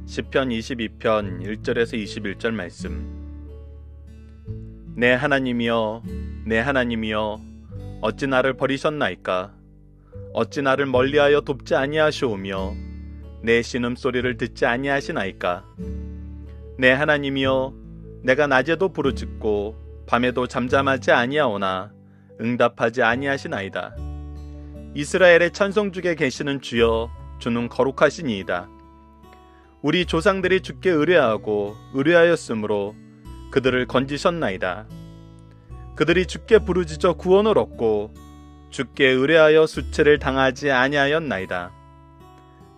시편 22편 1절에서 21절 말씀. 내 하나님이여, 내 하나님이여, 어찌 나를 버리셨나이까? 어찌 나를 멀리하여 돕지 아니하시오며 내 신음소리를 듣지 아니하시나이까? 내 하나님이여, 내가 낮에도 부르짖고 밤에도 잠잠하지 아니하오나 응답하지 아니하시나이다. 이스라엘의 찬송 중에 계시는 주여, 주는 거룩하시니이다. 우리 조상들이 주께 의뢰하고 의뢰하였으므로 그들을 건지셨나이다. 그들이 주께 부르짖어 구원을 얻고 주께 의뢰하여 수치를 당하지 아니하였나이다.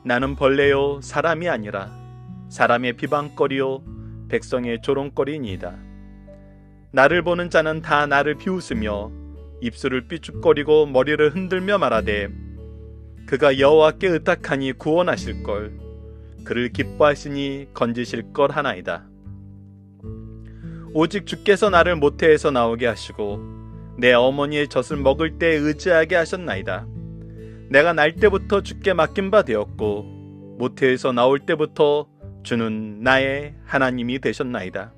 나는 벌레요 사람이 아니라 사람의 비방거리요 백성의 조롱거리니이다. 나를 보는 자는 다 나를 비웃으며 입술을 삐죽거리고 머리를 흔들며 말하되 그가 여호와께 의탁하니 구원하실걸. 그를 기뻐하시니 건지실걸 하나이다. 오직 주께서 나를 모태에서 나오게 하시고 내 어머니의 젖을 먹을 때 의지하게 하셨나이다. 내가 날 때부터 주께 맡긴 바 되었고 모태에서 나올 때부터 주는 나의 하나님이 되셨나이다.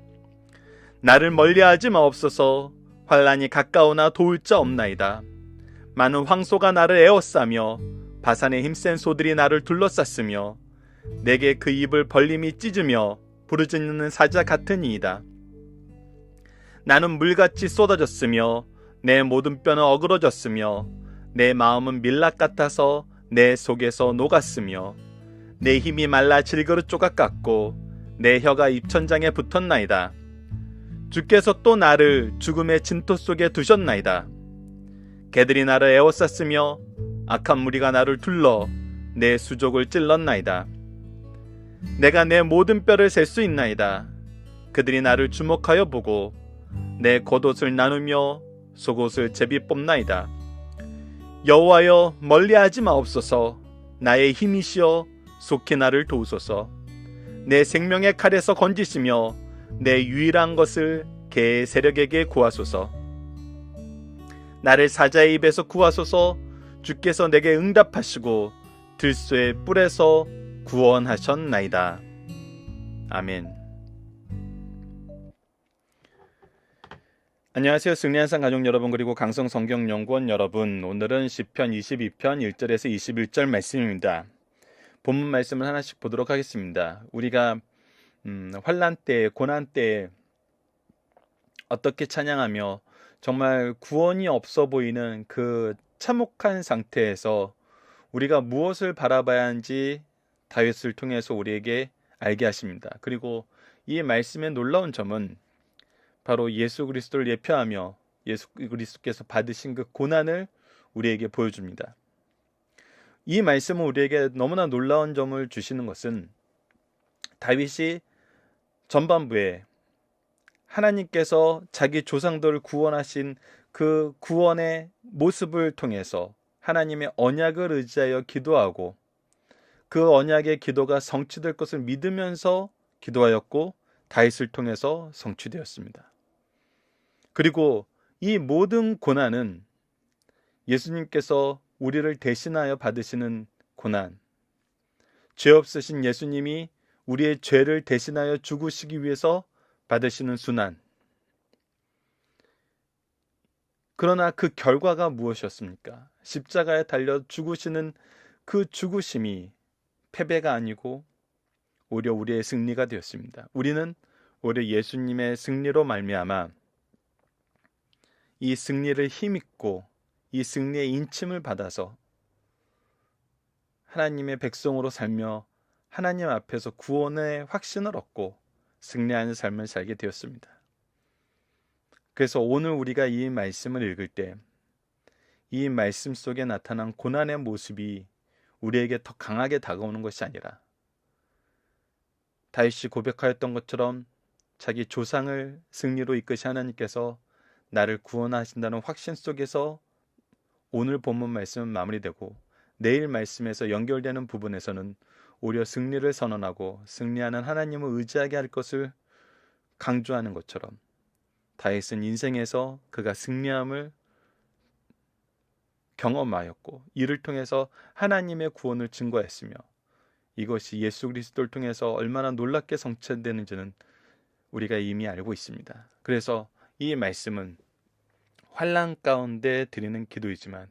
나를 멀리하지 마옵소서. 환난이 가까우나 도울 자 없나이다. 많은 황소가 나를 에워싸며 바산의 힘센 소들이 나를 둘러쌌으며 내게 그 입을 벌림이 찢으며 부르짖는 사자 같으니이다. 나는 물같이 쏟아졌으며 내 모든 뼈는 어그러졌으며 내 마음은 밀랍 같아서 내 속에서 녹았으며 내 힘이 말라 질그릇 조각 같고 내 혀가 입천장에 붙었나이다. 주께서 또 나를 죽음의 진토 속에 두셨나이다. 개들이 나를 에워쌌으며 악한 무리가 나를 둘러 내 수족을 찔렀나이다. 내가 내 모든 뼈를 셀 수 있나이다. 그들이 나를 주목하여 보고 내 겉옷을 나누며 속옷을 제비 뽑나이다. 여호와여, 멀리하지 마옵소서. 나의 힘이시여 속히 나를 도우소서. 내 생명의 칼에서 건지시며 내 유일한 것을 개의 세력에게 구하소서. 나를 사자의 입에서 구하소서. 주께서 내게 응답하시고 들소의 뿔에서 구원하셨나이다. 아멘. 안녕하세요. 승리한산 가족 여러분, 그리고 강성 성경연구원 여러분. 오늘은 시편 22편 1절에서 21절 말씀입니다. 본문 말씀을 하나씩 보도록 하겠습니다. 우리가 환난 때, 고난 때 어떻게 찬양하며 정말 구원이 없어 보이는 그 참혹한 상태에서 우리가 무엇을 바라봐야 하는지 다윗을 통해서 우리에게 알게 하십니다. 그리고 이 말씀의 놀라운 점은 바로 예수 그리스도를 예표하며 예수 그리스도께서 받으신 그 고난을 우리에게 보여줍니다. 이 말씀은 우리에게 너무나 놀라운 점을 주시는 것은 다윗이 전반부에 하나님께서 자기 조상들을 구원하신 그 구원의 모습을 통해서 하나님의 언약을 의지하여 기도하고 그 언약의 기도가 성취될 것을 믿으면서 기도하였고 다윗을 통해서 성취되었습니다. 그리고 이 모든 고난은 예수님께서 우리를 대신하여 받으시는 고난, 죄 없으신 예수님이 우리의 죄를 대신하여 죽으시기 위해서 받으시는 순환. 그러나 그 결과가 무엇이었습니까? 십자가에 달려 죽으시는 그 죽으심이 패배가 아니고 오히려 우리의 승리가 되었습니다. 우리는 오히려 예수님의 승리로 말미암아 이 승리를 힘입고 이 승리의 인침을 받아서 하나님의 백성으로 살며 하나님 앞에서 구원의 확신을 얻고 승리하는 삶을 살게 되었습니다. 그래서 오늘 우리가 이 말씀을 읽을 때 이 말씀 속에 나타난 고난의 모습이 우리에게 더 강하게 다가오는 것이 아니라 다윗이 고백하였던 것처럼 자기 조상을 승리로 이끄신 하나님께서 나를 구원하신다는 확신 속에서 오늘 본문 말씀은 마무리되고 내일 말씀에서 연결되는 부분에서는 오히려 승리를 선언하고 승리하는 하나님을 의지하게 할 것을 강조하는 것처럼 다윗은 인생에서 그가 승리함을 경험하였고 이를 통해서 하나님의 구원을 증거했으며 이것이 예수 그리스도를 통해서 얼마나 놀랍게 성취되는지는 우리가 이미 알고 있습니다. 그래서 이 말씀은 환난 가운데 드리는 기도이지만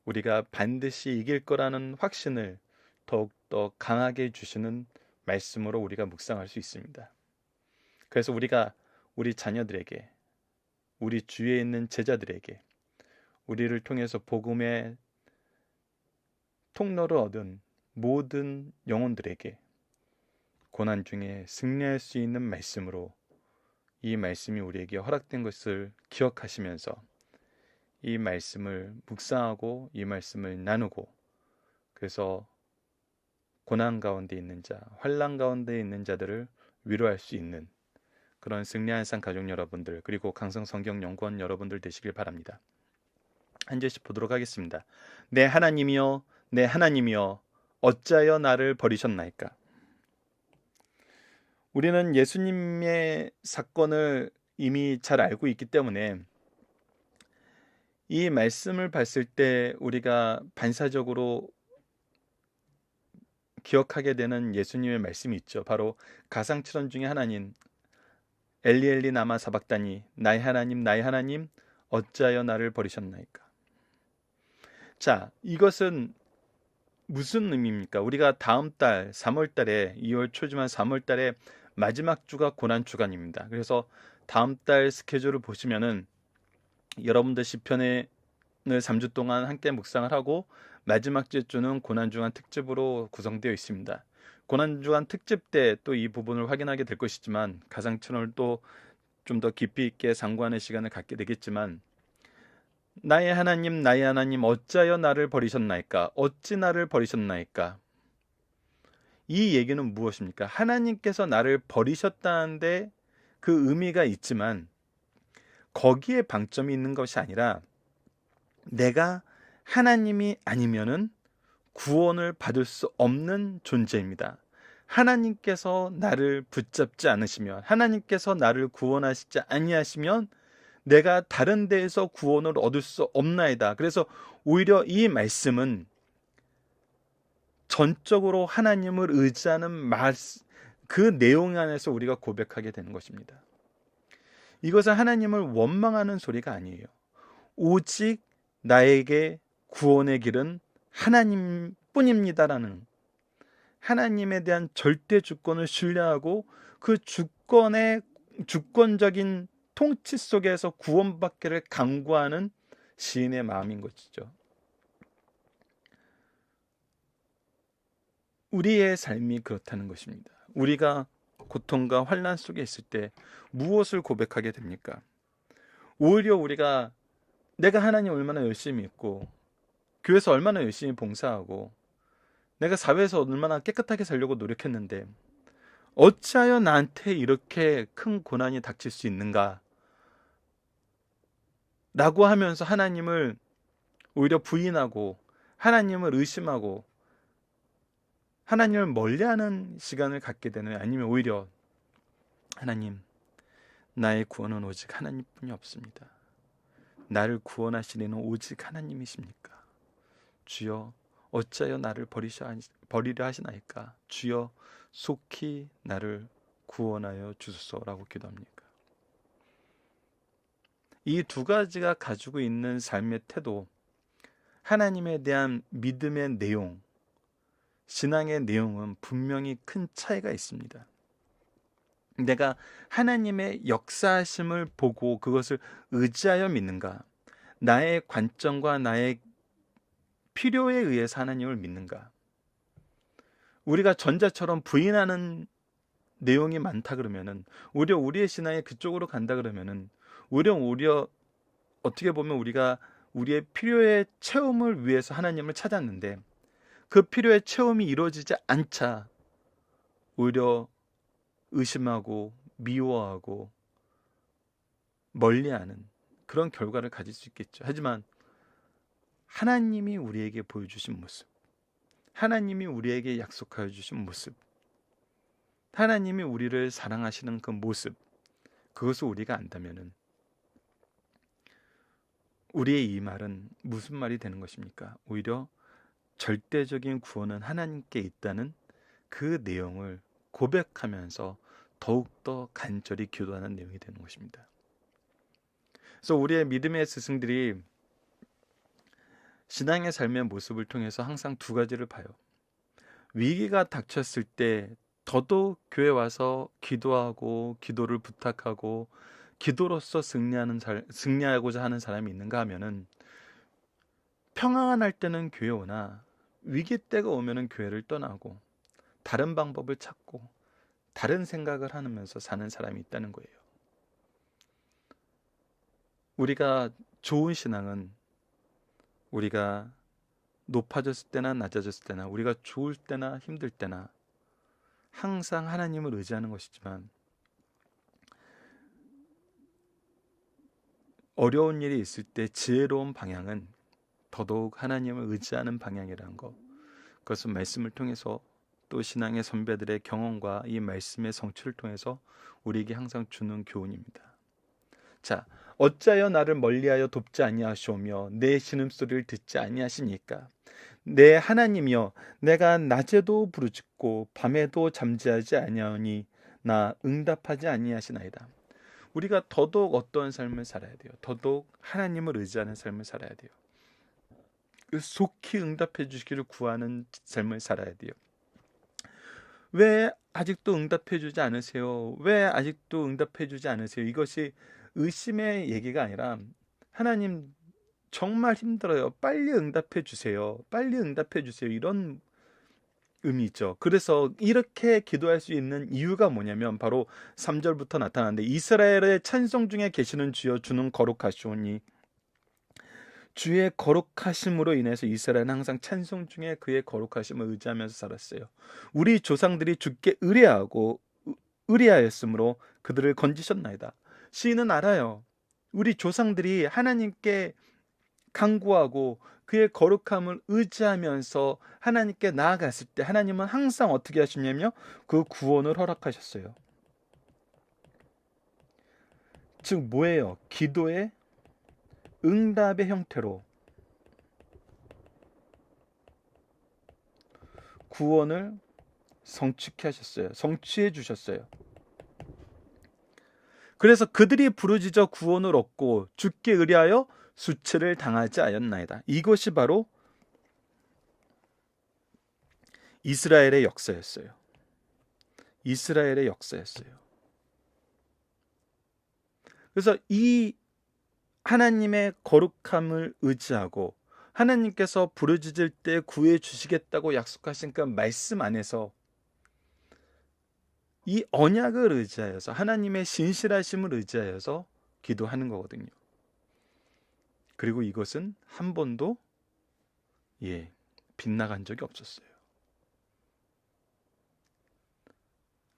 우리가 반드시 이길 거라는 확신을 더욱더 강하게 주시는 말씀으로 우리가 묵상할 수 있습니다. 그래서 우리가 우리 자녀들에게, 우리 주위에 있는 제자들에게, 우리를 통해서 복음의 통로를 얻은 모든 영혼들에게 고난 중에 승리할 수 있는 말씀으로 이 말씀이 우리에게 허락된 것을 기억하시면서 이 말씀을 묵상하고 이 말씀을 나누고, 그래서 고난 가운데 있는 자, 환난 가운데 있는 자들을 위로할 수 있는 그런 승리한 산 가족 여러분들, 그리고 강성 성경 연구원 여러분들 되시길 바랍니다. 한 절씩 보도록 하겠습니다. 내 하나님이여, 내 하나님이여, 어찌하여 나를 버리셨나이까? 우리는 예수님의 사건을 이미 잘 알고 있기 때문에 이 말씀을 봤을 때 우리가 반사적으로 기억하게 되는 예수님의 말씀이 있죠. 바로 가상칠언 중에 하나인 엘리 엘리 나마 사박다니, 나의 하나님 어찌하여 나를 버리셨나이까? 자, 이것은 무슨 의미입니까? 우리가 다음 달 3월 달에 2월 초지만 3월 달에 마지막 주가 고난 주간입니다. 그래서 다음 달 스케줄을 보시면은 여러분들 시편을 3주 동안 함께 묵상을 하고 마지막 주는 고난주간 특집으로 구성되어 있습니다. 고난주간 특집 때 또 이 부분을 확인하게 될 것이지만 가상천을 또 좀 더 깊이 있게 상고하는 시간을 갖게 되겠지만, 나의 하나님 어찌하여 나를 버리셨나이까? 어찌 나를 버리셨나이까? 이 얘기는 무엇입니까? 하나님께서 나를 버리셨다는데 그 의미가 있지만 거기에 방점이 있는 것이 아니라 내가 하나님이 아니면은 구원을 받을 수 없는 존재입니다. 하나님께서 나를 붙잡지 않으시면, 하나님께서 나를 구원하시지 아니하시면 내가 다른 데에서 구원을 얻을 수 없나이다. 그래서 오히려 이 말씀은 전적으로 하나님을 의지하는 그 내용 안에서 우리가 고백하게 되는 것입니다. 이것은 하나님을 원망하는 소리가 아니에요. 오직 나에게 구원의 길은 하나님뿐입니다라는, 하나님에 대한 절대 주권을 신뢰하고 그 주권적인 통치 속에서 구원받기를 간구하는 시인의 마음인 것이죠. 우리의 삶이 그렇다는 것입니다. 우리가 고통과 환난 속에 있을 때 무엇을 고백하게 됩니까? 오히려 우리가 내가 하나님 얼마나 열심히 있고 교회에서 얼마나 열심히 봉사하고 내가 사회에서 얼마나 깨끗하게 살려고 노력했는데 어찌하여 나한테 이렇게 큰 고난이 닥칠 수 있는가? 라고 하면서 하나님을 오히려 부인하고 하나님을 의심하고 하나님을 멀리하는 시간을 갖게 되는, 아니면 오히려 하나님, 나의 구원은 오직 하나님뿐이 없습니다. 나를 구원하시리는 오직 하나님이십니까? 주여 어찌하여 나를 버리려 하시나이까? 주여 속히 나를 구원하여 주소서라고 기도합니까? 이 두 가지가 가지고 있는 삶의 태도, 하나님에 대한 믿음의 내용, 신앙의 내용은 분명히 큰 차이가 있습니다. 내가 하나님의 역사하심을 보고 그것을 의지하여 믿는가? 나의 관점과 나의 필요에 의해서 하나님을 믿는가? 우리가 전자처럼 부인하는 내용이 많다 그러면은, 오히려 우리의 신앙이 그쪽으로 간다 그러면은, 오히려 어떻게 보면 우리가 우리의 필요의 채움을 위해서 하나님을 찾았는데 그 필요의 채움이 이루어지지 않자 오히려 의심하고 미워하고 멀리하는 그런 결과를 가질 수 있겠죠. 하지만 하나님이 우리에게 보여주신 모습, 하나님이 우리에게 약속하여 주신 모습, 하나님이 우리를 사랑하시는 그 모습, 그것을 우리가 안다면은 우리의 이 말은 무슨 말이 되는 것입니까? 오히려 절대적인 구원은 하나님께 있다는 그 내용을 고백하면서 더욱더 간절히 기도하는 내용이 되는 것입니다. 그래서 우리의 믿음의 스승들이 신앙의 삶의 모습을 통해서 항상 두 가지를 봐요. 위기가 닥쳤을 때 더더욱 교회 와서 기도하고 기도를 부탁하고 기도로서 승리하고자 하는 사람이 있는가 하면은, 평안할 때는 교회 오나 위기 때가 오면은 교회를 떠나고 다른 방법을 찾고 다른 생각을 하면서 사는 사람이 있다는 거예요. 우리가 좋은 신앙은 우리가 높아졌을 때나 낮아졌을 때나, 우리가 좋을 때나 힘들 때나 항상 하나님을 의지하는 것이지만, 어려운 일이 있을 때 지혜로운 방향은 더더욱 하나님을 의지하는 방향이라는 것, 그것은 말씀을 통해서 또 신앙의 선배들의 경험과 이 말씀의 성취를 통해서 우리에게 항상 주는 교훈입니다. 자, 어찌하여 나를 멀리하여 돕지 아니하시오며 내 신음소리를 듣지 아니하시니까? 내 하나님이여, 내가 낮에도 부르짖고 밤에도 잠잠하지 아니하오니 나 응답하지 아니하시나이다. 우리가 더더욱 어떠한 삶을 살아야 돼요? 더더욱 하나님을 의지하는 삶을 살아야 돼요. 속히 응답해 주시기를 구하는 삶을 살아야 돼요. 왜 아직도 응답해 주지 않으세요? 왜 아직도 응답해 주지 않으세요? 이것이 의심의 얘기가 아니라, 하나님 정말 힘들어요, 빨리 응답해 주세요, 빨리 응답해 주세요, 이런 의미죠. 그래서 이렇게 기도할 수 있는 이유가 뭐냐면 바로 3절부터 나타나는데, 이스라엘의 찬송 중에 계시는 주여, 주는 거룩하시오니. 주의 거룩하심으로 인해서 이스라엘은 항상 찬송 중에 그의 거룩하심을 의지하면서 살았어요. 우리 조상들이 주께 의뢰하였으므로 그들을 건지셨나이다. 시인은 알아요. 우리 조상들이 하나님께 간구하고 그의 거룩함을 의지하면서 하나님께 나아갔을 때 하나님은 항상 어떻게 하시냐며 그 구원을 허락하셨어요. 즉 뭐예요? 기도의 응답의 형태로 구원을 성취케 하셨어요. 성취해 주셨어요. 그래서 그들이 부르짖어 구원을 얻고 주께 의뢰하여 수치를 당하지 않았나이다. 이것이 바로 이스라엘의 역사였어요. 이스라엘의 역사였어요. 그래서 이 하나님의 거룩함을 의지하고 하나님께서 부르짖을 때 구해 주시겠다고 약속하신 그 말씀 안에서 이 언약을 의지하여서, 하나님의 신실하심을 의지하여서 기도하는 거거든요. 그리고 이것은 한 번도 빗나간 적이 없었어요.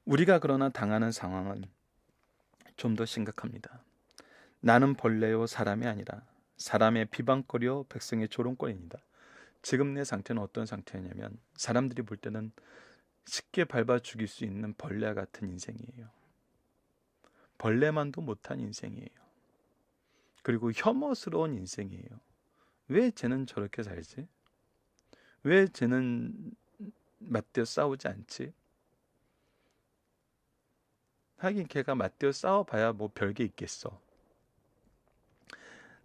우리가 그러나 당하는 상황은 좀 더 심각합니다. 나는 벌레요 사람이 아니라 사람의 비방거리요 백성의 조롱거리입니다. 지금 내 상태는 어떤 상태냐면, 사람들이 볼 때는 쉽게 밟아 죽일 수 있는 벌레와 같은 인생이에요. 벌레만도 못한 인생이에요. 그리고 혐오스러운 인생이에요. 왜 쟤는 저렇게 살지? 왜 쟤는 맞대어 싸우지 않지? 하긴 걔가 맞대어 싸워봐야 뭐 별게 있겠어.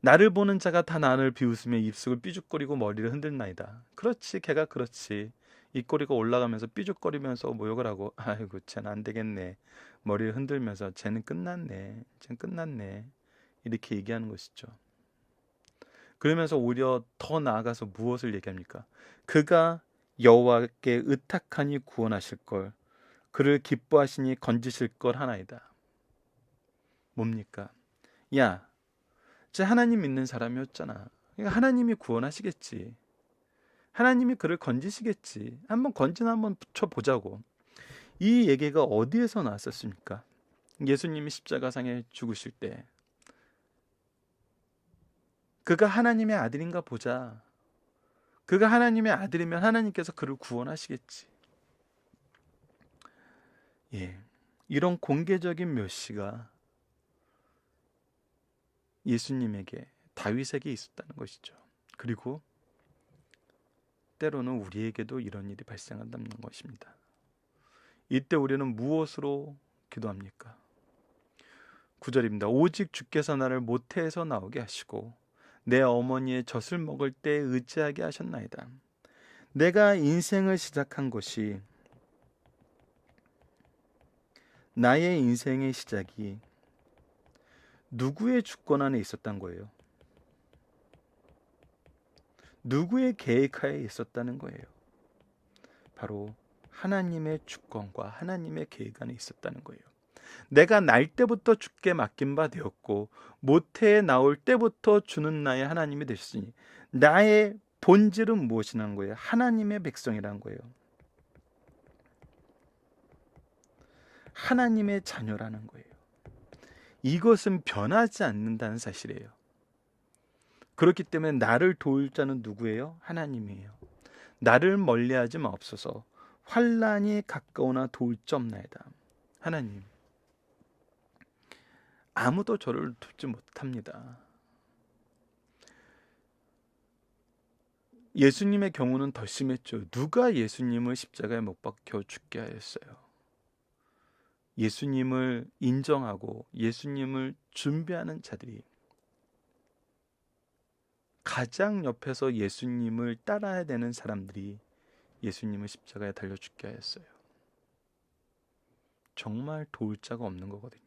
나를 보는 자가 다 나를 비웃으며 입술을 삐죽거리고 머리를 흔들나이다. 그렇지, 걔가 그렇지. 입꼬리가 올라가면서 삐죽거리면서 모욕을 하고, 아이고 쟤는 안 되겠네, 머리를 흔들면서 쟤는 끝났네, 쟤는 끝났네, 이렇게 얘기하는 것이죠. 그러면서 오히려 더 나아가서 무엇을 얘기합니까? 그가 여호와께 의탁하니 구원하실 걸, 그를 기뻐하시니 건지실 걸 하나이다. 뭡니까? 야, 쟤 하나님 믿는 사람이었잖아. 그러니까 하나님이 구원하시겠지. 하나님이 그를 건지시겠지. 한번 건지나 한번 붙여보자고. 이 얘기가 어디에서 나왔었습니까? 예수님이 십자가상에 죽으실 때 그가 하나님의 아들인가 보자. 그가 하나님의 아들이면 하나님께서 그를 구원하시겠지. 이런 공개적인 묘시가 예수님에게, 다윗에게 있었다는 것이죠. 그리고 때로는 우리에게도 이런 일이 발생한다는 것입니다. 이때 우리는 무엇으로 기도합니까? 9절입니다. 오직 주께서 나를 모태에서 나오게 하시고 내 어머니의 젖을 먹을 때 의지하게 하셨나이다. 내가 인생을 시작한 것이, 나의 인생의 시작이 누구의 주권 안에 있었던 거예요? 누구의 계획하에 있었다는 거예요? 바로 하나님의 주권과 하나님의 계획 안에 있었다는 거예요. 내가 날 때부터 주께 맡긴 바 되었고 모태에 나올 때부터 주는 나의 하나님이 되셨으니 나의 본질은 무엇이라는 거예요? 하나님의 백성이라는 거예요. 하나님의 자녀라는 거예요. 이것은 변하지 않는다는 사실이에요. 그렇기 때문에 나를 도울 자는 누구예요? 하나님이에요. 나를 멀리하지 마옵소서. 환난이 가까우나 도울 자 없나이다. 하나님, 아무도 저를 돕지 못합니다. 예수님의 경우는 더 심했죠. 누가 예수님을 십자가에 못 박혀 죽게 하였어요? 예수님을 인정하고 예수님을 준비하는 자들이, 가장 옆에서 예수님을 따라야 되는 사람들이 예수님을 십자가에 달려 죽게 하였어요. 정말 도울 자가 없는 거거든요.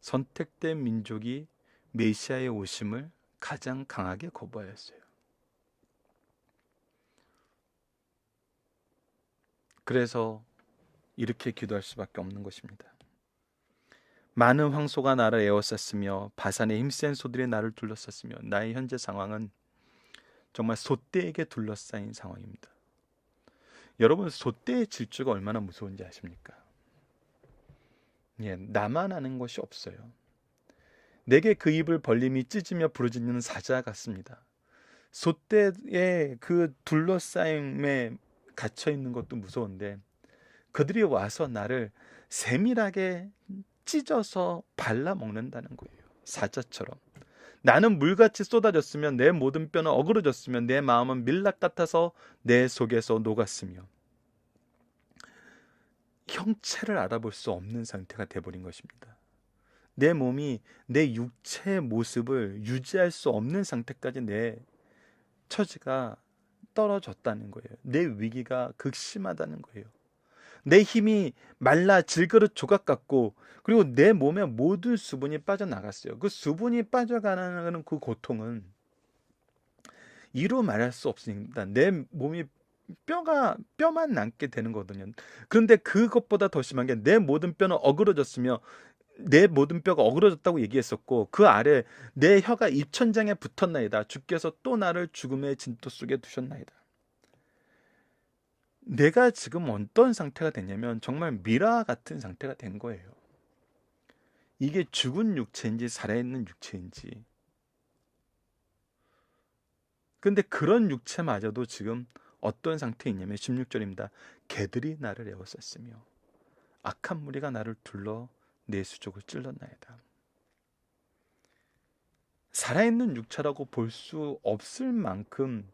선택된 민족이 메시아의 오심을 가장 강하게 거부하였어요. 그래서 이렇게 기도할 수밖에 없는 것입니다. 많은 황소가 나를 에워쌌으며 바산의 힘센 소들이 나를 둘러쌌으며, 나의 현재 상황은 정말 소떼에게 둘러싸인 상황입니다. 여러분, 소떼의 질주가 얼마나 무서운지 아십니까? 나만 아는 것이 없어요. 내게 그 입을 벌림이 찢으며 부르짖는 사자 같습니다. 소떼의 그 둘러싸임에 갇혀 있는 것도 무서운데, 그들이 와서 나를 세밀하게 찢어서 발라먹는다는 거예요. 사자처럼. 나는 물같이 쏟아졌으면 내 모든 뼈는 어그러졌으면 내 마음은 밀랍 같아서 내 속에서 녹았으며, 형체를 알아볼 수 없는 상태가 돼버린 것입니다. 내 몸이 내 육체의 모습을 유지할 수 없는 상태까지 내 처지가 떨어졌다는 거예요. 내 위기가 극심하다는 거예요. 내 힘이 말라 질그릇 조각 같고, 그리고 내 몸의 모든 수분이 빠져나갔어요. 그 수분이 빠져가는 그 고통은 이루 말할 수 없습니다. 내 몸이 뼈만 남게 되는 거거든요. 그런데 그것보다 더 심한 게, 내 모든 뼈는 어그러졌으며, 내 모든 뼈가 어그러졌다고 얘기했었고, 그 아래 내 혀가 입천장에 붙었나이다. 주께서 또 나를 죽음의 진토 속에 두셨나이다. 내가 지금 어떤 상태가 됐냐면 정말 미라 같은 상태가 된 거예요. 이게 죽은 육체인지 살아있는 육체인지. 근데 그런 육체마저도 지금 어떤 상태에 있냐면 16절입니다. 개들이 나를 에워쌌으며 악한 무리가 나를 둘러 내 수족을 찔렀나이다. 살아있는 육체라고 볼 수 없을 만큼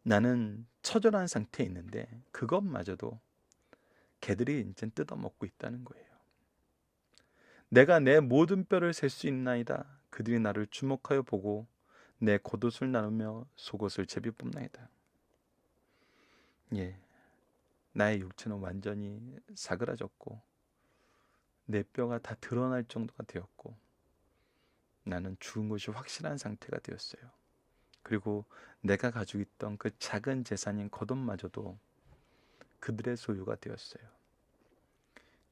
나는 처절한 상태에 있는데, 그것마저도 개들이 이제 뜯어먹고 있다는 거예요. 내가 내 모든 뼈를 셀 수 있나이다. 그들이 나를 주목하여 보고 내 겉옷을 나누며 속옷을 제비 뽑나이다. 나의 육체는 완전히 사그라졌고 내 뼈가 다 드러날 정도가 되었고, 나는 죽은 것이 확실한 상태가 되었어요. 그리고 내가 가지고 있던 그 작은 재산인 겉옷마저도 그들의 소유가 되었어요.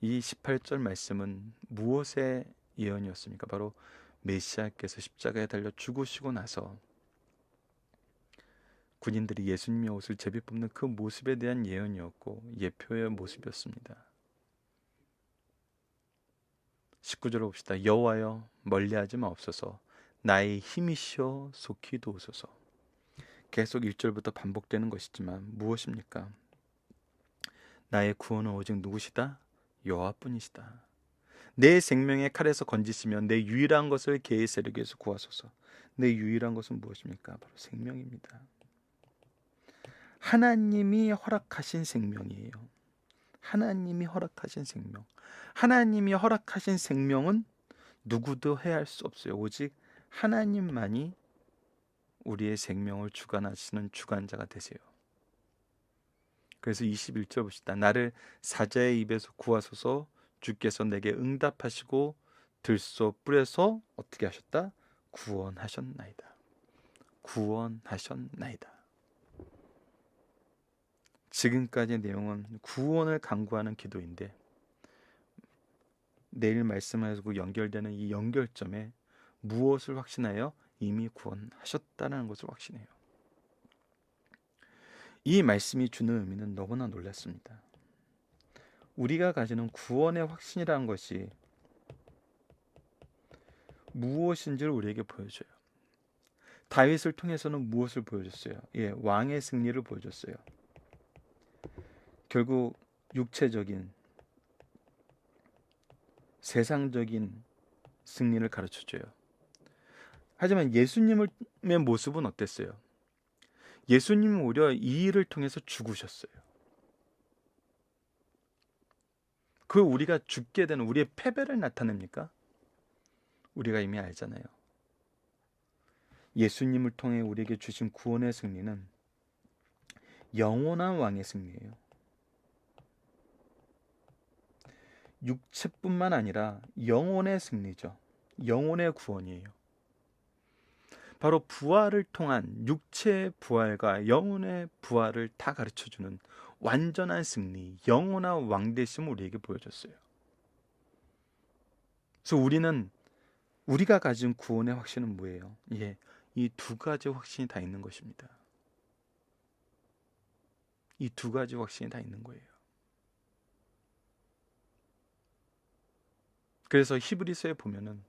이 18절 말씀은 무엇의 예언이었습니까? 바로 메시아께서 십자가에 달려 죽으시고 나서 군인들이 예수님의 옷을 제비 뽑는 그 모습에 대한 예언이었고 예표의 모습이었습니다. 19절을 봅시다. 여호와여 멀리하지 마옵소서. 나의 힘이시여 속히 도우소서. 계속 1절부터 반복되는 것이지만 무엇입니까? 나의 구원은 오직 누구시다? 여호와뿐이시다. 내 생명의 칼에서 건지시며 내 유일한 것을 개의 세력에서 구하소서. 내 유일한 것은 무엇입니까? 바로 생명입니다. 하나님이 허락하신 생명이에요. 하나님이 허락하신 생명. 하나님이 허락하신 생명은 누구도 해할 수 없어요. 오직 하나님만이 우리의 생명을 주관하시는 주관자가 되세요. 그래서 21절 봅시다. 나를 사자의 입에서 구하소서. 주께서 내게 응답하시고 들소 뿔에서 어떻게 하셨다? 구원하셨나이다. 구원하셨나이다. 지금까지의 내용은 구원을 간구하는 기도인데 내일 말씀하고 연결되는 이 연결점에 무엇을 확신하여? 이미 구원하셨다는 것을 확신해요. 이 말씀이 주는 의미는 너무나 놀랐습니다. 우리가 가지는 구원의 확신이라는 것이 무엇인지를 우리에게 보여줘요. 다윗을 통해서는 무엇을 보여줬어요? 왕의 승리를 보여줬어요. 결국 육체적인 세상적인 승리를 가르쳐줘요. 하지만 예수님의 모습은 어땠어요? 예수님은 오히려 이 일을 통해서 죽으셨어요. 그 우리가 죽게 되는 우리의 패배를 나타냅니까? 우리가 이미 알잖아요. 예수님을 통해 우리에게 주신 구원의 승리는 영원한 왕의 승리예요. 육체뿐만 아니라 영혼의 승리죠. 영혼의 구원이에요. 바로 부활을 통한 육체의 부활과 영혼의 부활을 다 가르쳐주는 완전한 승리, 영원한 왕되심을 우리에게 보여줬어요. 그래서 우리가 가진 구원의 확신은 뭐예요? 이 두 가지 확신이 다 있는 것입니다. 이 두 가지 확신이 다 있는 거예요. 그래서 히브리서에 보면은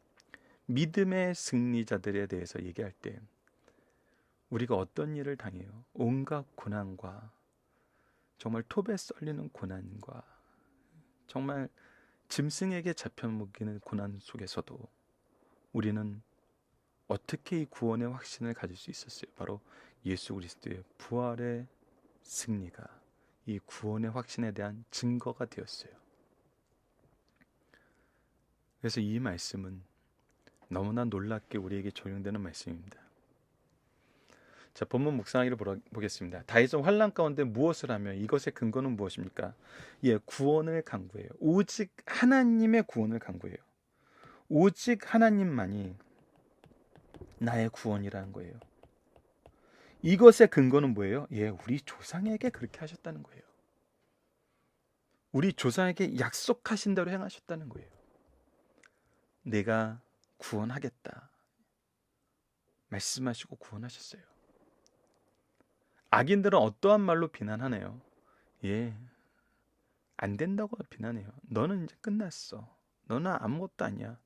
믿음의 승리자들에 대해서 얘기할 때 우리가 어떤 일을 당해요? 온갖 고난과 정말 톱에 썰리는 고난과 정말 짐승에게 잡혀먹이는 고난 속에서도 우리는 어떻게 이 구원의 확신을 가질 수 있었어요? 바로 예수 그리스도의 부활의 승리가 이 구원의 확신에 대한 증거가 되었어요. 그래서 이 말씀은 너무나 놀랍게 우리에게 적용되는 말씀입니다. 자, 본문 묵상하기를 보겠습니다. 다윗은 환난 가운데 무엇을 하며 이것의 근거는 무엇입니까? 구원을 간구해요. 오직 하나님의 구원을 간구해요. 오직 하나님만이 나의 구원이라는 거예요. 이것의 근거는 뭐예요? 우리 조상에게 그렇게 하셨다는 거예요. 우리 조상에게 약속하신 대로 행하셨다는 거예요. 내가 구원하겠다 말씀하시고 구원하셨어요. 악인들은 어떠한 말로 비난하네요? 안 된다고 비난해요. 너는 이제 끝났어. 너는 아무것도 아니야.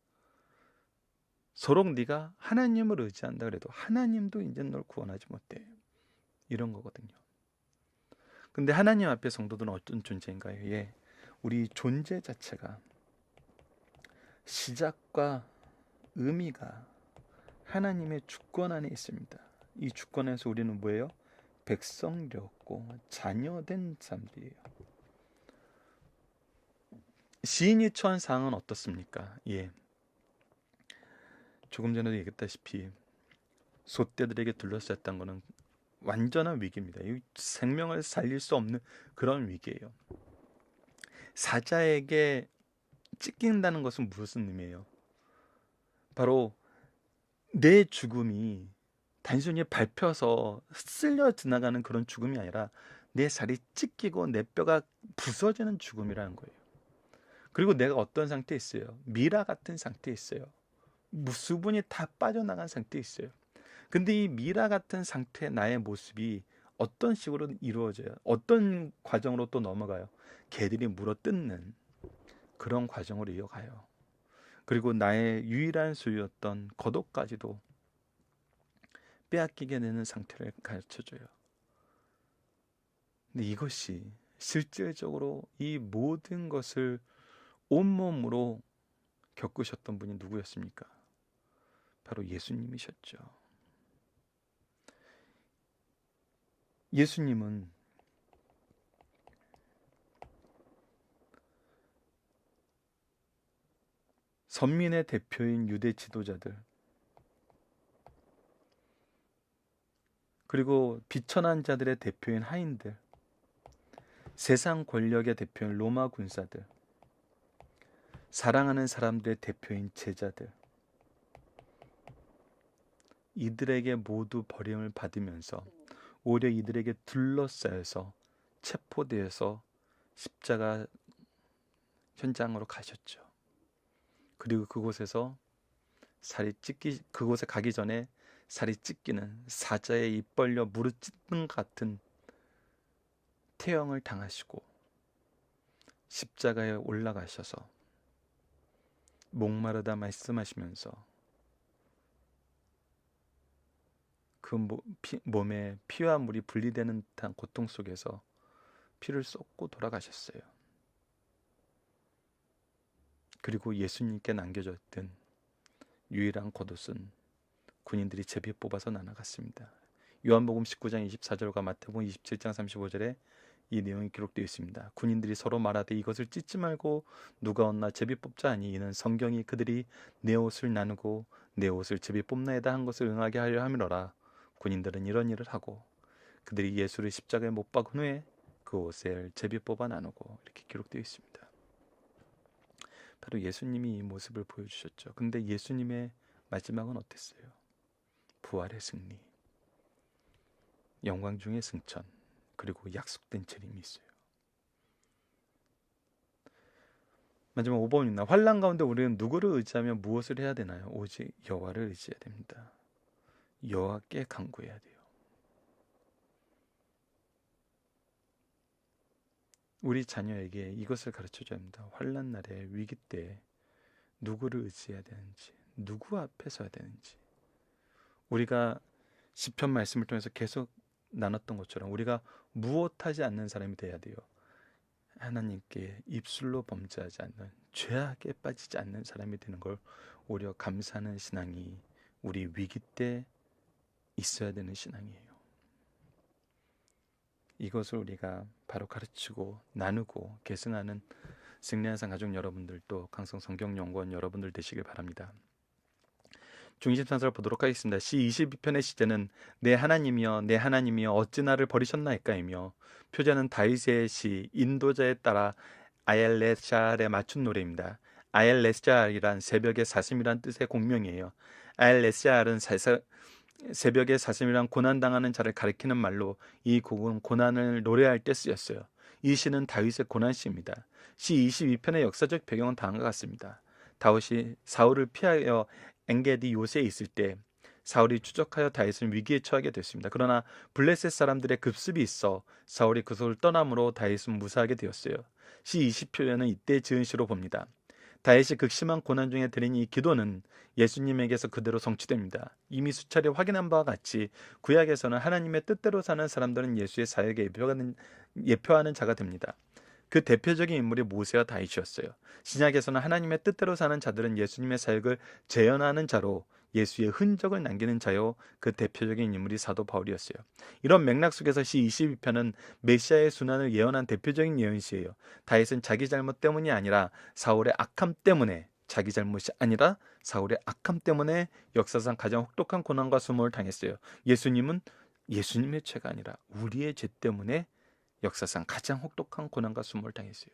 서로 네가 하나님을 의지한다 그래도 하나님도 이제 널 구원하지 못해. 이런 거거든요. 근데 하나님 앞에 성도들은 어떤 존재인가요? 우리 존재 자체가 시작과 의미가 하나님의 주권 안에 있습니다. 이 주권에서 우리는 뭐예요? 백성 되었고 자녀된 사람들이에요. 시인이 처한 상황은 어떻습니까? 조금 전에도 얘기했다시피 소떼들에게 둘러쌌다는 것은 완전한 위기입니다. 이 생명을 살릴 수 없는 그런 위기예요. 사자에게 찢긴다는 것은 무슨 의미예요? 바로 내 죽음이 단순히 밟혀서 쓸려 지나가는 그런 죽음이 아니라 내 살이 찢기고 내 뼈가 부서지는 죽음이라는 거예요. 그리고 내가 어떤 상태에 있어요? 미라 같은 상태에 있어요. 수분이 다 빠져나간 상태에 있어요. 근데 이 미라 같은 상태의 나의 모습이 어떤 식으로 이루어져요? 어떤 과정으로 또 넘어가요? 개들이 물어뜯는 그런 과정으로 이어가요. 그리고 나의 유일한 소유였던 겉옷까지도 빼앗기게 되는 상태를 가르쳐줘요. 근데 이것이 실질적으로 이 모든 것을 온몸으로 겪으셨던 분이 누구였습니까? 바로 예수님이셨죠. 예수님은 선민의 대표인 유대 지도자들, 그리고 비천한 자들의 대표인 하인들, 세상 권력의 대표인 로마 군사들, 사랑하는 사람들의 대표인 제자들, 이들에게 모두 버림을 받으면서 오히려 이들에게 둘러싸여서 체포되어서 십자가 현장으로 가셨죠. 그리고 그곳에서 그곳에 가기 전에 살이 찢기는, 사자의 입 벌려 무릎 찢는 것 같은 태형을 당하시고 십자가에 올라가셔서 목마르다 말씀하시면서 그 몸에 피와 물이 분리되는 듯한 고통 속에서 피를 쏟고 돌아가셨어요. 그리고 예수님께 남겨졌던 유일한 겉옷은 군인들이 제비 뽑아서 나눠갔습니다. 요한복음 19장 24절과 마태복음 27장 35절에 이 내용이 기록되어 있습니다. 군인들이 서로 말하되 이것을 찢지 말고 누가 얻나 제비 뽑자 하니 이는 성경이 그들이 내 옷을 나누고 내 옷을 제비 뽑나이다 한 것을 응하게 하려 함이로라. 군인들은 이런 일을 하고 그들이 예수를 십자가에 못 박은 후에 그 옷을 제비 뽑아 나누고, 이렇게 기록되어 있습니다. 바로 예수님이 이 모습을 보여주셨죠. 근데 예수님의 마지막은 어땠어요? 부활의 승리, 영광 중의 승천, 그리고 약속된 재림이 있어요. 마지막 5번입니다. 환난 가운데 우리는 누구를 의지하며 무엇을 해야 되나요? 오직 여호와를 의지해야 됩니다. 여호와께 간구해야 돼요. 우리 자녀에게 이것을 가르쳐줘야 합니다. 환난 날에, 위기 때 누구를 의지해야 되는지, 누구 앞에 서야 되는지. 우리가 시편 말씀을 통해서 계속 나눴던 것처럼 우리가 무엇하지 않는 사람이 돼야 돼요. 하나님께 입술로 범죄하지 않는, 죄악에 빠지지 않는 사람이 되는 걸 오히려 감사하는 신앙이 우리 위기 때 있어야 되는 신앙이에요. 이것을 우리가 바로 가르치고 나누고 계승하는 승리한상 가족 여러분들도 강성 성경연구원 여러분들 되시길 바랍니다. 중23절 보도록 하겠습니다. 시 22편의 시제는 내 하나님이여 내 하나님이여 어찌 나를 버리셨나이까이며, 표제는 다윗의 시 인도자에 따라 아엘레샬에 맞춘 노래입니다. 아엘레샬이란 새벽의 사슴이란 뜻의 공명이에요. 아엘레샬은 새벽의 사슴이란 고난당하는 자를 가리키는 말로 이 곡은 고난을 노래할 때 쓰였어요. 이 시는 다윗의 고난시입니다. 시 22편의 역사적 배경은 다음과 같습니다. 다윗이 사울을 피하여 엔게디 요새에 있을 때 사울이 추적하여 다윗을 위기에 처하게 됐습니다. 그러나 블레셋 사람들의 급습이 있어 사울이 그곳을 떠남으로 다윗은 무사하게 되었어요. 시 20편은 이때 지은 시로 봅니다. 다윗이 극심한 고난 중에 드린 이 기도는 예수님에게서 그대로 성취됩니다. 이미 수차례 확인한 바와 같이 구약에서는 하나님의 뜻대로 사는 사람들은 예수의 사역에 예표하는 자가 됩니다. 그 대표적인 인물이 모세와 다윗이었어요. 신약에서는 하나님의 뜻대로 사는 자들은 예수님의 사역을 재현하는 자로 예수의 흔적을 남기는 자요, 그 대표적인 인물이 사도 바울이었어요. 이런 맥락 속에서 시 22편은 메시아의 순환을 예언한 대표적인 예언시예요. 다윗은 자기 잘못 때문이 아니라 사울의 악함 때문에, 자기 잘못이 아니라 사울의 악함 때문에 역사상 가장 혹독한 고난과 수모를 당했어요. 예수님은 예수님의 죄가 아니라 우리의 죄 때문에 역사상 가장 혹독한 고난과 수모를 당했어요.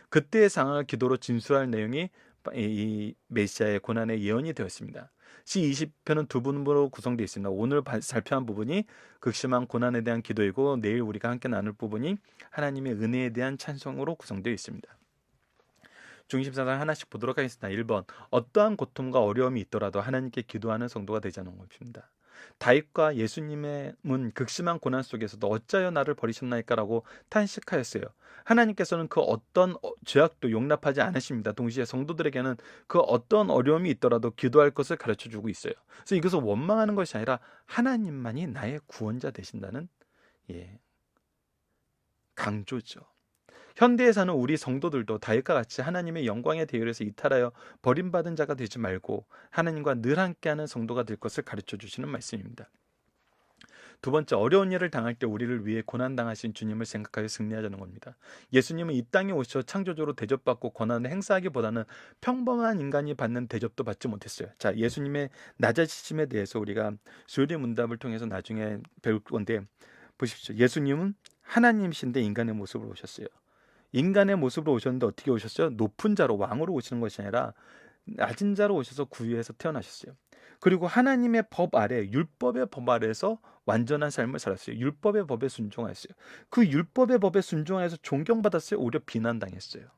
그때의 상황을 기도로 진술할 내용이 이 메시아의 고난의 예언이 되었습니다. 시 20편은 두 부분으로 구성되어 있습니다. 오늘 살펴한 부분이 극심한 고난에 대한 기도이고, 내일 우리가 함께 나눌 부분이 하나님의 은혜에 대한 찬송으로 구성되어 있습니다. 중심사상 하나씩 보도록 하겠습니다. 1번, 어떠한 고통과 어려움이 있더라도 하나님께 기도하는 성도가 되자는 것입니다. 다윗과 예수님은 극심한 고난 속에서도 어찌하여 나를 버리셨나이까라고 탄식하였어요. 하나님께서는 그 어떤 죄악도 용납하지 않으십니다. 동시에 성도들에게는 그 어떤 어려움이 있더라도 기도할 것을 가르쳐주고 있어요. 그래서 이것을 원망하는 것이 아니라 하나님만이 나의 구원자 되신다는 강조죠. 현대에 사는 우리 성도들도 다윗과 같이 하나님의 영광의 대열에서 이탈하여 버림받은 자가 되지 말고 하나님과 늘 함께하는 성도가 될 것을 가르쳐 주시는 말씀입니다. 두 번째, 어려운 일을 당할 때 우리를 위해 고난당하신 주님을 생각하여 승리하자는 겁니다. 예수님은 이 땅에 오셔 창조주로 대접받고 권한을 행사하기보다는 평범한 인간이 받는 대접도 받지 못했어요. 자, 예수님의 낮아지심에 대해서 우리가 수요일 문답을 통해서 나중에 배울 건데, 보십시오. 예수님은 하나님이신데 인간의 모습으로 오셨어요. 인간의 모습으로 오셨는데 어떻게 오셨어요? 높은 자로, 왕으로 오시는 것이 아니라 낮은 자로 오셔서 구유에서 태어나셨어요. 그리고 하나님의 법 아래, 율법의 법 아래에서 완전한 삶을 살았어요. 율법의 법에 순종하였어요. 그 율법의 법에 순종하여서 존경받았어요. 오히려 비난당했어요.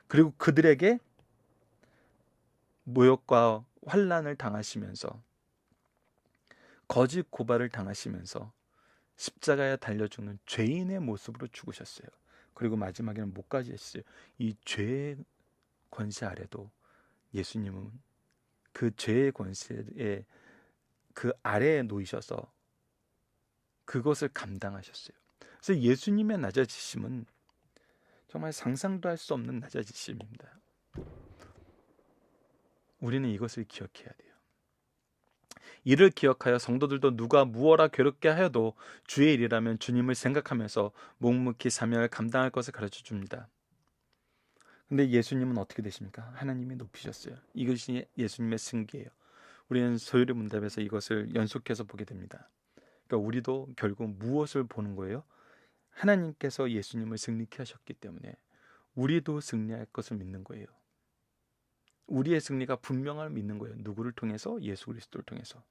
그리고 그들에게 모욕과 환난을 당하시면서, 거짓 고발을 당하시면서 십자가에 달려 죽는 죄인의 모습으로 죽으셨어요. 그리고 마지막에는 목까지 했어요. 이 죄의 권세 아래도 예수님은 그 죄의 권세에 그 아래에 놓이셔서 그것을 감당하셨어요. 그래서 예수님의 낮아지심은 정말 상상도 할 수 없는 낮아지심입니다. 우리는 이것을 기억해야 돼요. 이를 기억하여 성도들도 누가 무어라 괴롭게 하여도 주의 일이라면 주님을 생각하면서 묵묵히 사명을 감당할 것을 가르쳐 줍니다. 근데 예수님은 어떻게 되십니까? 하나님이 높이셨어요. 이것이 예수님의 승기예요. 우리는 소요리 문답에서 이것을 연속해서 보게 됩니다. 그러니까 우리도 결국 무엇을 보는 거예요? 하나님께서 예수님을 승리케 하셨기 때문에 우리도 승리할 것을 믿는 거예요. 우리의 승리가 분명함을 믿는 거예요. 누구를 통해서? 예수 그리스도를 통해서.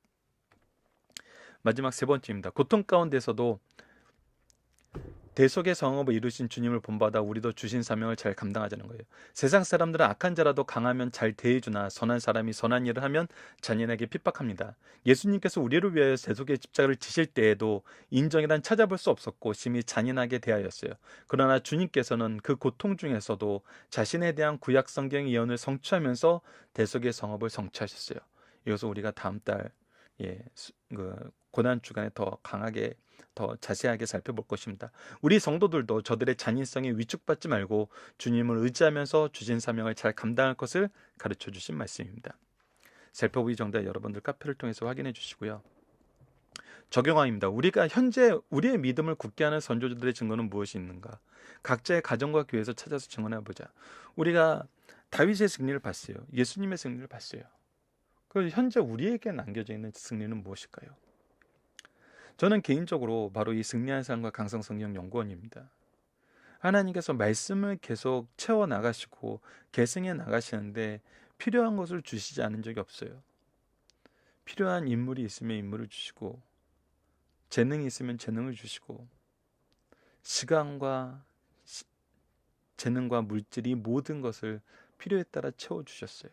마지막 세 번째입니다. 고통 가운데서도 대속의 성업을 이루신 주님을 본받아 우리도 주신 사명을 잘 감당하자는 거예요. 세상 사람들은 악한 자라도 강하면 잘 대해주나 선한 사람이 선한 일을 하면 잔인하게 핍박합니다. 예수님께서 우리를 위하여 대속의 십자가를 지실 때에도 인정이란 찾아볼 수 없었고 심히 잔인하게 대하였어요. 그러나 주님께서는 그 고통 중에서도 자신에 대한 구약 성경 예언을 성취하면서 대속의 성업을 성취하셨어요. 이것을 우리가 다음 달 고난 주간에 더 강하게 더 자세하게 살펴볼 것입니다. 우리 성도들도 저들의 잔인성에 위축받지 말고 주님을 의지하면서 주신 사명을 잘 감당할 것을 가르쳐 주신 말씀입니다. 살펴보기 전에 여러분들 카페를 통해서 확인해 주시고요. 적용화입니다. 우리가 현재 우리의 믿음을 굳게 하는 선조들의 증거는 무엇이 있는가? 각자의 가정과 교회에서 찾아서 증언해 보자. 우리가 다윗의 승리를 봤어요. 예수님의 승리를 봤어요. 그럼 현재 우리에게 남겨져 있는 승리는 무엇일까요? 저는 개인적으로 바로 이 승리한 삶과 강성성경 연구원입니다. 하나님께서 말씀을 계속 채워 나가시고 계승해 나가시는데 필요한 것을 주시지 않은 적이 없어요. 필요한 인물이 있으면 인물을 주시고 재능이 있으면 재능을 주시고 시간과 재능과 물질이 모든 것을 필요에 따라 채워주셨어요.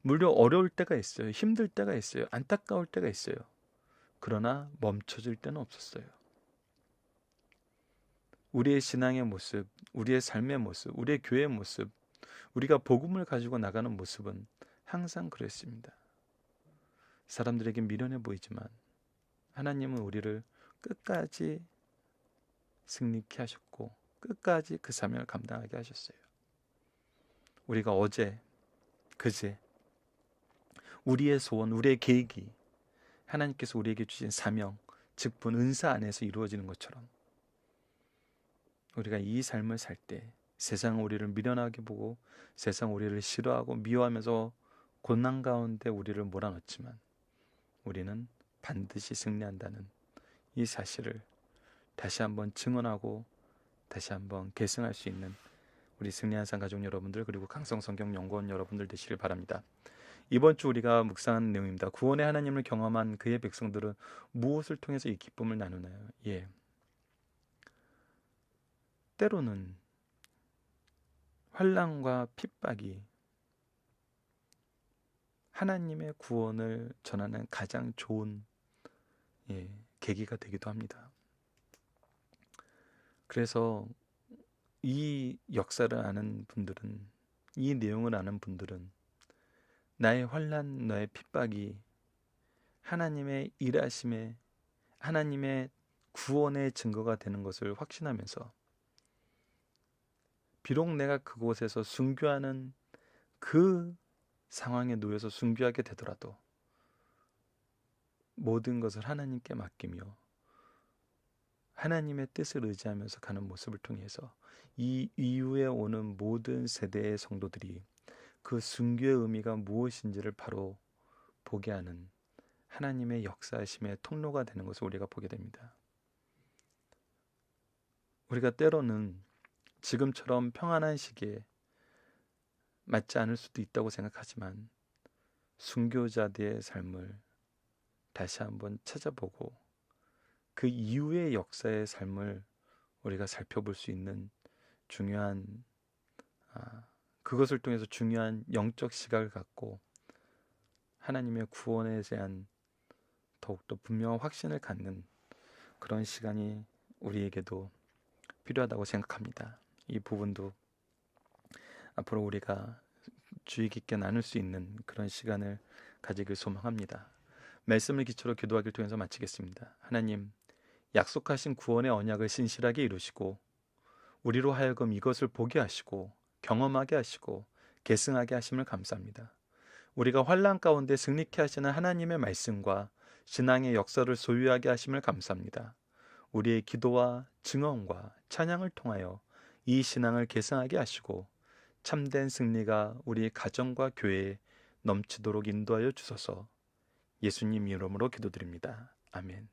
물론 어려울 때가 있어요. 힘들 때가 있어요. 안타까울 때가 있어요. 그러나 멈춰질 때는 없었어요. 우리의 신앙의 모습, 우리의 삶의 모습, 우리의 교회의 모습, 우리가 복음을 가지고 나가는 모습은 항상 그랬습니다. 사람들에게 미련해 보이지만 하나님은 우리를 끝까지 승리케 하셨고 끝까지 그 사명을 감당하게 하셨어요. 우리가 어제, 그제 우리의 소원, 우리의 계획이 하나님께서 우리에게 주신 사명, 직분, 은사 안에서 이루어지는 것처럼 우리가 이 삶을 살 때 세상은 우리를 미련하게 보고 세상 우리를 싫어하고 미워하면서 고난 가운데 우리를 몰아넣지만 우리는 반드시 승리한다는 이 사실을 다시 한번 증언하고 다시 한번 계승할 수 있는 우리 승리한 삶 가족 여러분들 그리고 강성성경 연구원 여러분들 되시길 바랍니다. 이번 주 우리가 묵상한 내용입니다. 구원의 하나님을 경험한 그의 백성들은 무엇을 통해서 이 기쁨을 나누나요? 때로는 환난과 핍박이 하나님의 구원을 전하는 가장 좋은 계기가 되기도 합니다. 그래서 이 역사를 아는 분들은, 이 내용을 아는 분들은 나의 환난, 나의 핍박이 하나님의 일하심에, 하나님의 구원의 증거가 되는 것을 확신하면서 비록 내가 그곳에서 순교하는 그 상황에 놓여서 순교하게 되더라도 모든 것을 하나님께 맡기며 하나님의 뜻을 의지하면서 가는 모습을 통해서 이 이후에 오는 모든 세대의 성도들이 그 순교의 의미가 무엇인지를 바로 보게 하는 하나님의 역사하심의 통로가 되는 것을 우리가 보게 됩니다. 우리가 때로는 지금처럼 평안한 시기에 맞지 않을 수도 있다고 생각하지만 순교자들의 삶을 다시 한번 찾아보고 그 이후의 역사의 삶을 우리가 살펴볼 수 있는 중요한 그것을 통해서 중요한 영적 시각을 갖고 하나님의 구원에 대한 더욱더 분명한 확신을 갖는 그런 시간이 우리에게도 필요하다고 생각합니다. 이 부분도 앞으로 우리가 주의 깊게 나눌 수 있는 그런 시간을 가지길 소망합니다. 말씀을 기초로 기도하기를 통해서 마치겠습니다. 하나님, 약속하신 구원의 언약을 신실하게 이루시고 우리로 하여금 이것을 보게 하시고 경험하게 하시고 계승하게 하심을 감사합니다. 우리가 환난 가운데 승리케 하시는 하나님의 말씀과 신앙의 역사를 소유하게 하심을 감사합니다. 우리의 기도와 증언과 찬양을 통하여 이 신앙을 계승하게 하시고 참된 승리가 우리 가정과 교회에 넘치도록 인도하여 주소서. 예수님 이름으로 기도드립니다. 아멘.